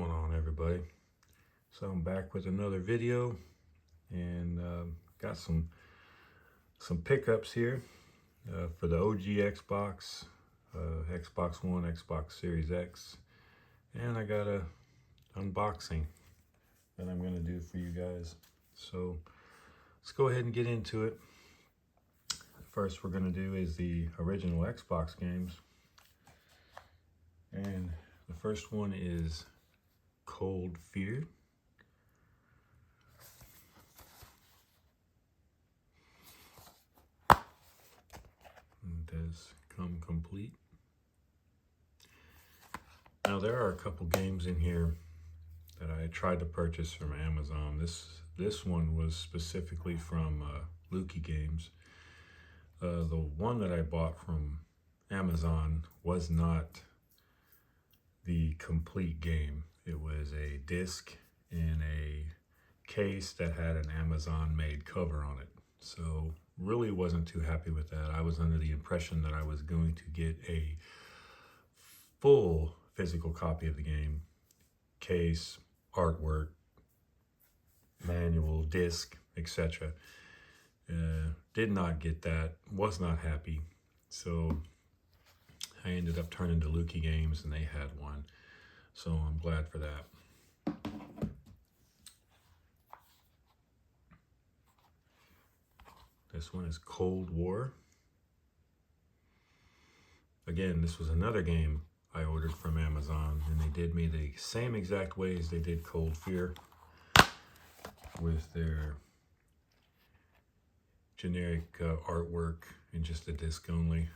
going on, everybody? So I'm back with another video, and got some pickups here for the OG Xbox, Xbox One, Xbox Series X, and I got a unboxing that I'm going to do for you guys. So let's go ahead and get into it. First we're going to do is the original Xbox games, and the first one is Cold Fear. It does come complete. Now there are a couple games in here that I tried to purchase from Amazon. This one was specifically from Lukey Games. The one that I bought from Amazon was not the complete game. It was a disc in a case that had an Amazon made cover on it. So really wasn't too happy with that. I was under the impression that I was going to get a full physical copy of the game, case, artwork, manual, disc, etc. Did not get that, was not happy. So I ended up turning to Lukey Games and they had one. So I'm glad for that. This one is Cold War. Again, this was another game I ordered from Amazon, and they did me the same exact way as they did Cold Fear, with their generic artwork and just the disc only.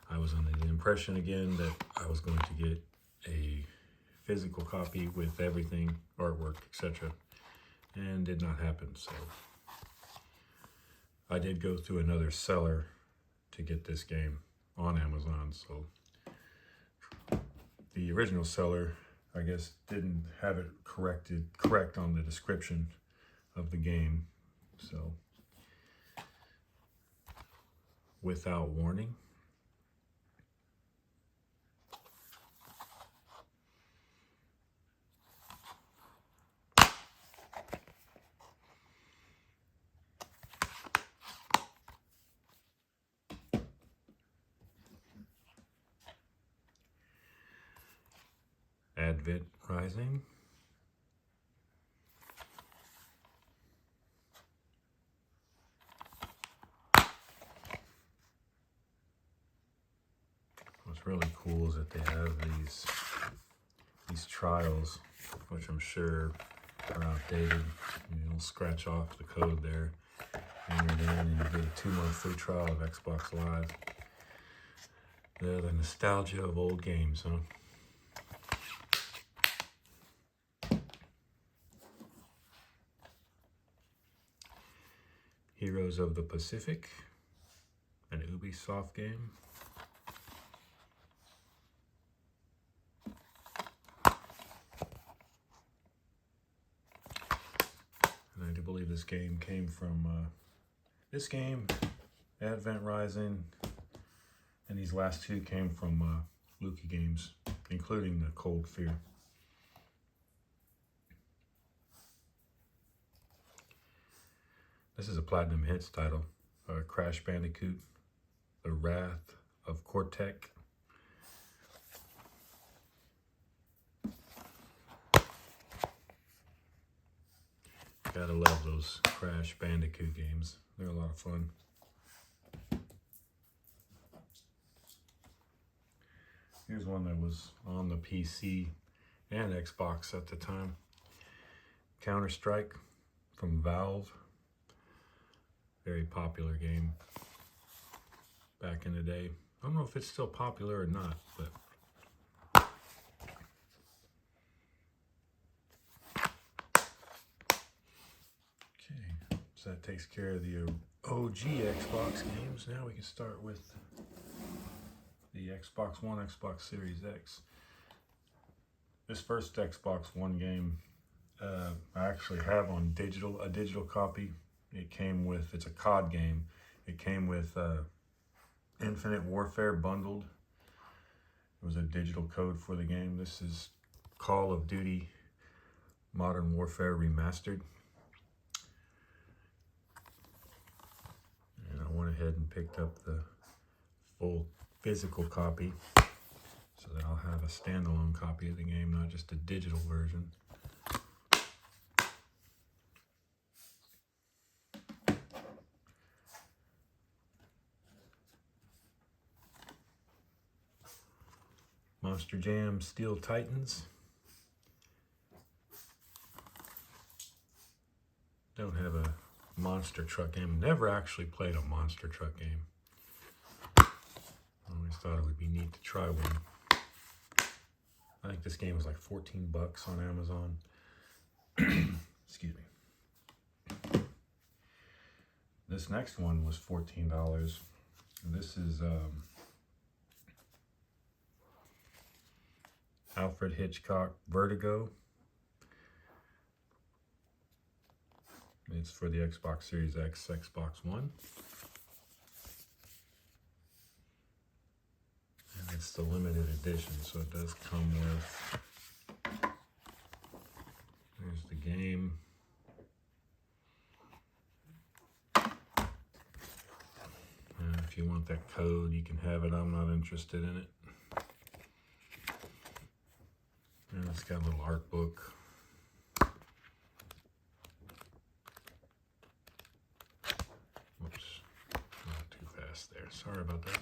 I was under the impression again that I was going to get a physical copy with everything, artwork, etc., and did not happen. So I did go through another seller to get this game on Amazon. So the original seller, I guess, didn't have it correct on the description of the game. So without warning. Advent Rising. What's really cool is that they have these trials, which I'm sure are outdated. You'll scratch off the code there, enter it in, and you get a 2-month free trial of Xbox Live. The nostalgia of old games, huh? Heroes of the Pacific, an Ubisoft game. And I do believe this game came from, this game, Advent Rising, and these last two came from Lukey Games, including the Cold Fear. This is a Platinum Hits title, Crash Bandicoot, The Wrath of Cortex. Gotta love those Crash Bandicoot games. They're a lot of fun. Here's one that was on the PC and Xbox at the time. Counter-Strike from Valve. Very popular game back in the day. I don't know if it's still popular or not, but okay, so that takes care of the OG Xbox games. Now we can start with the Xbox One, Xbox Series X. This first Xbox One game I actually have on a digital copy. It came with, it's a COD game. It came with Infinite Warfare bundled. It was a digital code for the game. This is Call of Duty Modern Warfare Remastered. And I went ahead and picked up the full physical copy so that I'll have a standalone copy of the game, not just a digital version. Monster Jam Steel Titans. Don't have a monster truck game. Never actually played a monster truck game. I always thought it would be neat to try one. I think this game was like 14 bucks on Amazon. Excuse me. This next one was $14. And this is Alfred Hitchcock Vertigo. It's for the Xbox Series X, Xbox One. And it's the limited edition, so it does come with, there's the game. And if you want that code, you can have it. I'm not interested in it. And it's got a little art book. Oops, not too fast there. Sorry about that.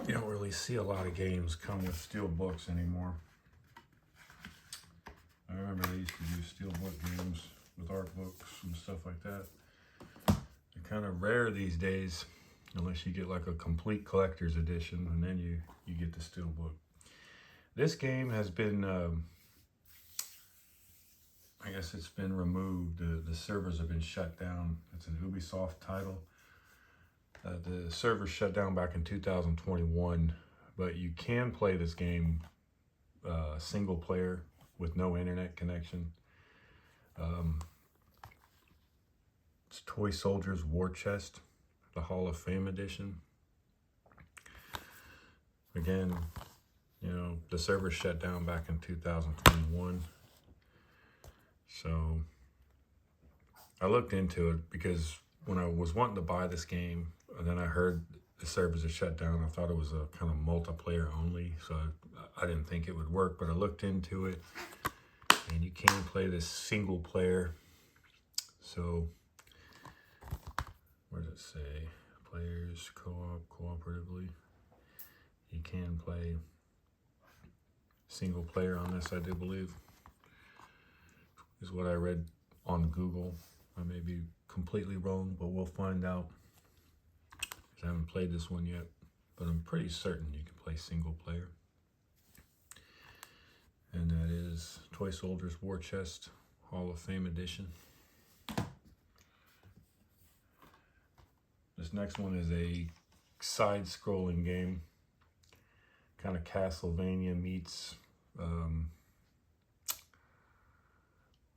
You don't really see a lot of games come with steel books anymore. I remember they used to do steel book games with art books and stuff like that. They're kind of rare these days, unless you get like a complete collector's edition, and then you get the steel book. This game has been, I guess it's been removed. The servers have been shut down. It's an Ubisoft title. The server shut down back in 2021, but you can play this game single player with no internet connection. It's Toy Soldiers War Chest, the Hall of Fame edition. Again, you know, the server shut down back in 2021. So I looked into it because when I was wanting to buy this game, and then I heard the servers are shut down, I thought it was a kind of multiplayer only, so I didn't think it would work, but I looked into it, and you can play this single player. So, where does it say? Players cooperatively. You can play single player on this, I do believe, is what I read on Google. I may be completely wrong, but we'll find out. I haven't played this one yet, but I'm pretty certain you can play single player. And that is Toy Soldiers War Chest Hall of Fame edition. This next one is a side-scrolling game, kind of Castlevania meets,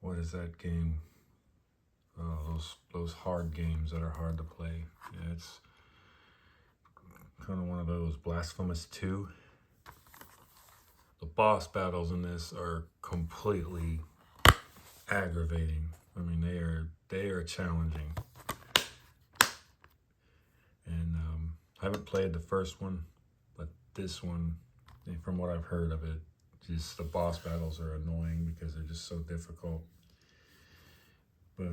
what is that game? Oh, those hard games that are hard to play. Yeah, it's kind of one of those. Blasphemous 2. The boss battles in this are completely aggravating. I mean, they are challenging. And I haven't played the first one, but this one, from what I've heard of it, just the boss battles are annoying because they're just so difficult. But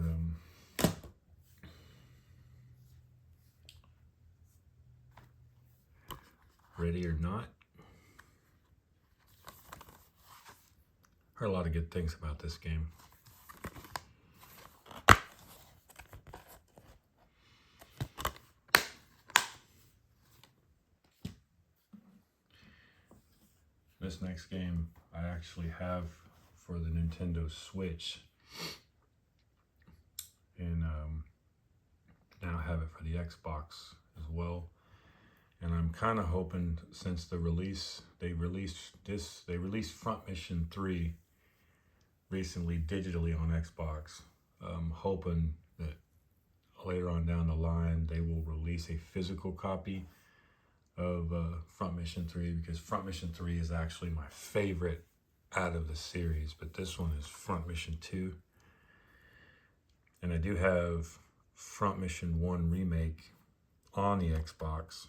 Ready or Not. Heard a lot of good things about this game. This next game I actually have for the Nintendo Switch, and now I have it for the Xbox as well. And I'm kind of hoping, since they released Front Mission 3 recently digitally on Xbox. I'm hoping that later on down the line they will release a physical copy of Front Mission 3, because Front Mission 3 is actually my favorite out of the series, but this one is Front Mission 2. And I do have Front Mission 1 Remake on the Xbox.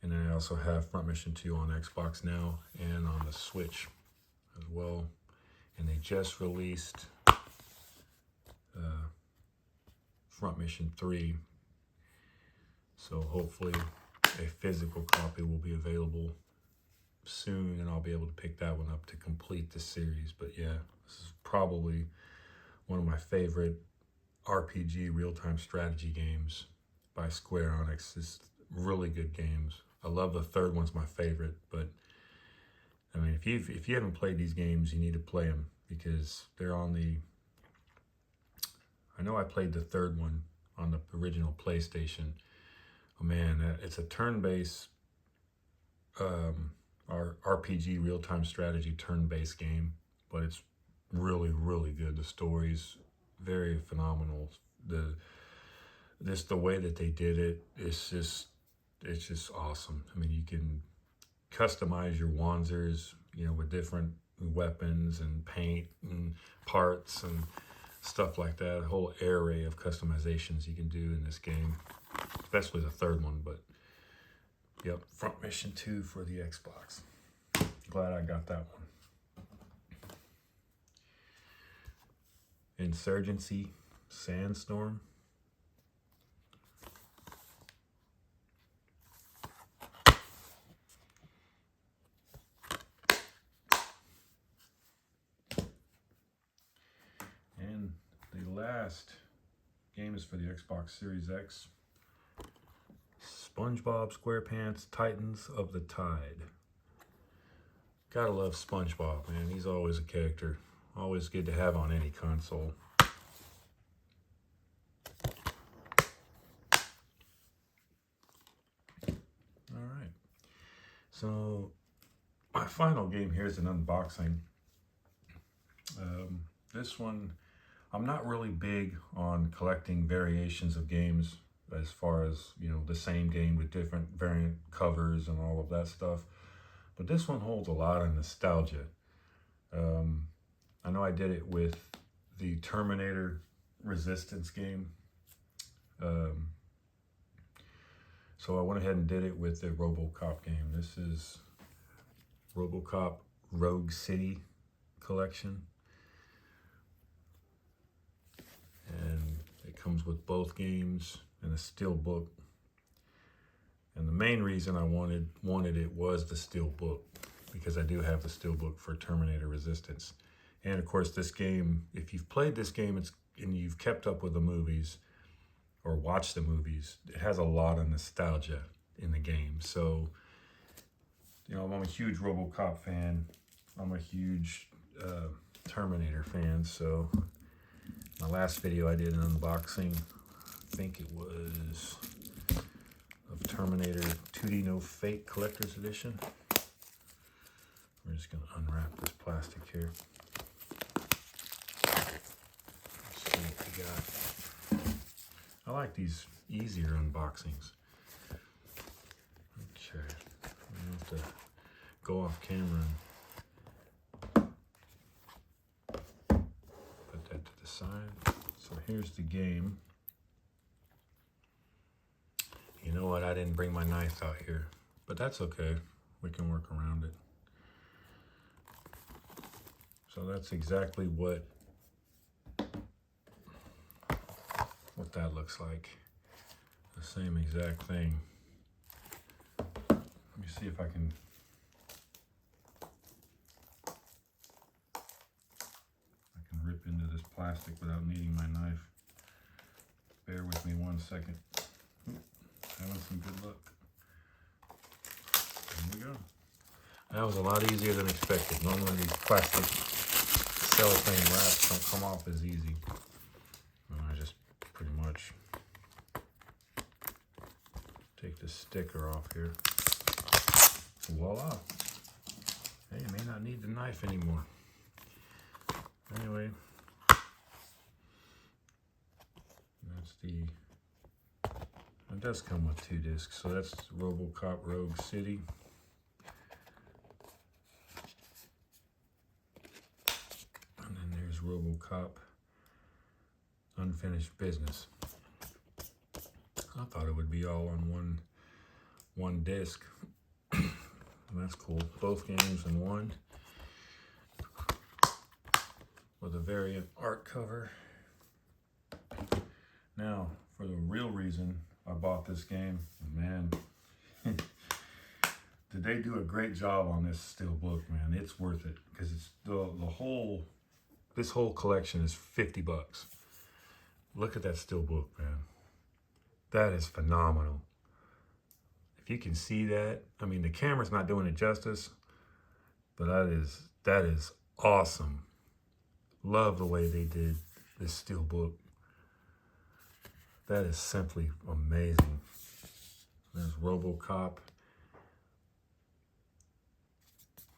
And then I also have Front Mission 2 on Xbox now and on the Switch as well. And they just released Front Mission 3. So hopefully a physical copy will be available soon, and I'll be able to pick that one up to complete the series. But yeah, this is probably one of my favorite RPG real-time strategy games by Square Enix. It's really good games. I love the third one's my favorite, but I mean, if you haven't played these games, you need to play them, because they're on the, I know I played the third one on the original PlayStation. Oh man, it's a turn-based RPG real-time strategy turn-based game, but it's really, really good. The story's very phenomenal. The way that they did it, it's just awesome. I mean, you can customize your Wanzers, you know, with different weapons and paint and parts and stuff like that. A whole array of customizations you can do in this game, especially the third one. But yep, Front Mission 2 for the Xbox. Glad I got that one. Insurgency Sandstorm. And the last game is for the Xbox Series X. SpongeBob SquarePants Titans of the Tide. Gotta love SpongeBob, man. He's always a character. Always good to have on any console. Alright. So, my final game here is an unboxing. This one, I'm not really big on collecting variations of games, as far as, you know, the same game with different variant covers and all of that stuff. But this one holds a lot of nostalgia. I know I did it with the Terminator Resistance game. So I went ahead and did it with the RoboCop game. This is RoboCop Rogue City Collection. And it comes with both games and a steel book. And the main reason I wanted it was the steel book, because I do have the steel book for Terminator Resistance. And of course, this game, if you've played this game and you've kept up with the movies or watched the movies, it has a lot of nostalgia in the game. So, you know, I'm a huge RoboCop fan. I'm a huge Terminator fan. So my last video I did an unboxing, I think it was of Terminator 2D No Fate Collector's Edition. We're just gonna unwrap this plastic here. Let's see what we got. I like these easier unboxings. Okay, I'm gonna have to go off camera and put that to the side. So here's the game. You know what, I didn't bring my knife out here, but that's okay. We can work around it. So that's exactly what that looks like. The same exact thing. Let me see if I can rip into this plastic without needing my knife. Bear with me 1 second. Having some good luck. There we go. That was a lot easier than expected. Normally these plastic cellophane wraps don't come off as easy. I just pretty much take the sticker off here. Voila. Hey, you may not need the knife anymore. Anyway, that's the does come with 2 discs. So that's RoboCop Rogue City. And then there's RoboCop Unfinished Business. I thought it would be all on one disc. That's cool. Both games in one, with a variant art cover. Now, for the real reason I bought this game, man, did they do a great job on this steelbook, man. It's worth it, because it's this whole collection is $50. Look at that steelbook, man. That is phenomenal. If you can see that, I mean, the camera's not doing it justice, but that is awesome. Love the way they did this steelbook. That is simply amazing. There's RoboCop.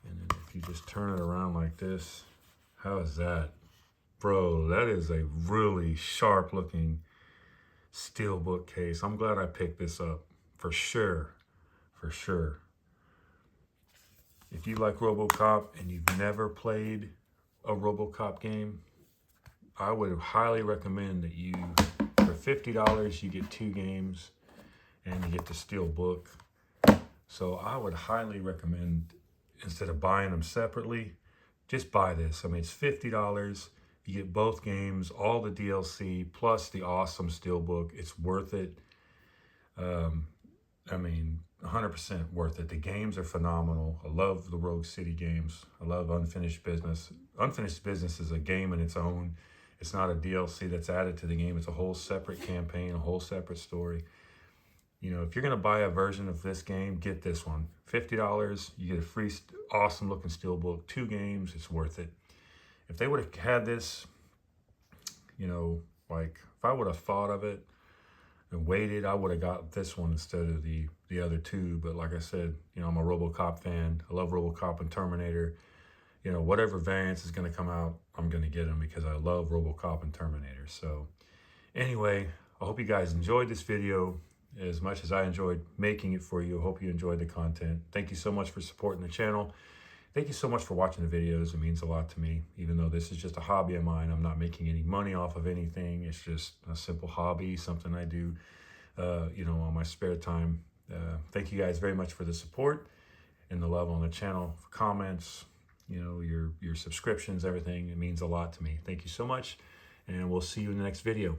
And then if you just turn it around like this, how is that? Bro, that is a really sharp looking steelbook case. I'm glad I picked this up, for sure, for sure. If you like RoboCop and you've never played a RoboCop game, I would highly recommend that you, for $50, you get 2 games and you get the steelbook. So I would highly recommend, instead of buying them separately, just buy this. I mean, it's $50. You get both games, all the DLC, plus the awesome steelbook. It's worth it. I mean, 100% worth it. The games are phenomenal. I love the Rogue City games. I love Unfinished Business. Unfinished Business is a game in its own. It's not a DLC that's added to the game. It's a whole separate campaign, a whole separate story. You know, if you're going to buy a version of this game, get this one. $50, you get a free, awesome looking steelbook, 2 games, it's worth it. If they would have had this, you know, like if I would have thought of it and waited, I would have got this one instead of the other 2. But like I said, you know, I'm a RoboCop fan. I love RoboCop and Terminator. You know, whatever variants is going to come out, I'm going to get them, because I love RoboCop and Terminator. So anyway, I hope you guys enjoyed this video as much as I enjoyed making it for you. I hope you enjoyed the content. Thank you so much for supporting the channel. Thank you so much for watching the videos. It means a lot to me. Even though this is just a hobby of mine, I'm not making any money off of anything. It's just a simple hobby, something I do, you know, on my spare time. Thank you guys very much for the support and the love on the channel, for comments, you know, your subscriptions, everything. It means a lot to me. Thank you so much, and we'll see you in the next video.